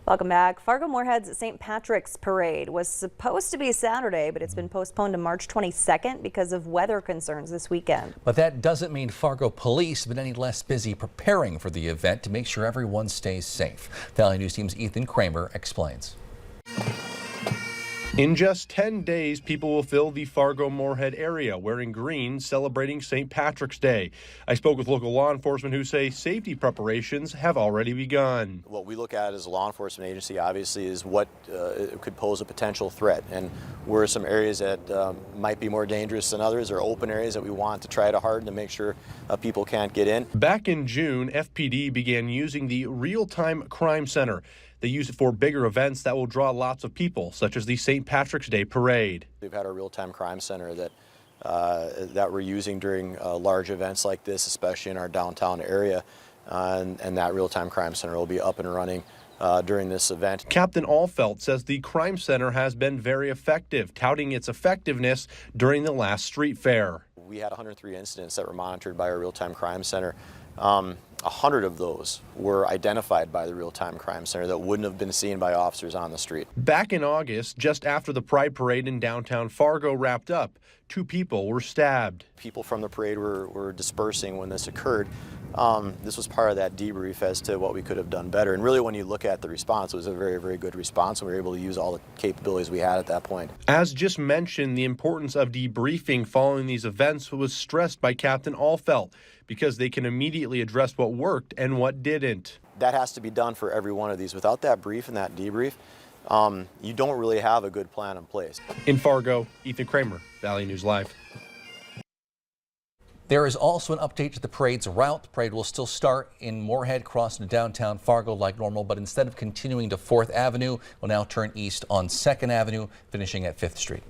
Welcome back. Fargo-Moorhead's St. Patrick's Parade was supposed to be Saturday, but it's been postponed to March 22nd because of weather concerns this weekend. But that doesn't mean Fargo police have been any less busy preparing for the event to make sure everyone stays safe. Valley News Team's Ethan Kramer explains. In just 10 days, people will fill the Fargo-Moorhead area wearing green, celebrating St. Patrick's Day. I spoke with local law enforcement who say safety preparations have already begun. What we look at as a law enforcement agency, obviously, is what could pose a potential threat. And where some areas that might be more dangerous than others or open areas that we want to try to harden to make sure people can't get in. Back in June, FPD began using the Real-Time Crime Center. They use it for bigger events that will draw lots of people, such as the St. Patrick's Day Parade. We've had a real-time crime center that we're using during large events like this, especially in our downtown area, and that real-time crime center will be up and running during this event. Captain Allfelt says the crime center has been very effective, touting its effectiveness during the last street fair. We had 103 incidents that were monitored by our real-time crime center. 100 of those were identified by the real-time crime center that wouldn't have been seen by officers on the street. Back in August, just after the Pride Parade in downtown Fargo wrapped up, 2 people were stabbed. People from the parade were dispersing when this occurred. This was part of that debrief as to what we could have done better. And really, when you look at the response, it was a very, very good response, and we were able to use all the capabilities we had at that point. As just mentioned, the importance of debriefing following these events was stressed by Captain Allfelt because they can immediately address what worked and what didn't. That has to be done for every one of these. Without that brief and that debrief, you don't really have a good plan in place. In Fargo, Ethan Kramer, Valley News Live. There is also an update to the parade's route. The parade will still start in Moorhead, cross into downtown Fargo like normal, but instead of continuing to 4th Avenue, will now turn east on 2nd Avenue, finishing at 5th Street.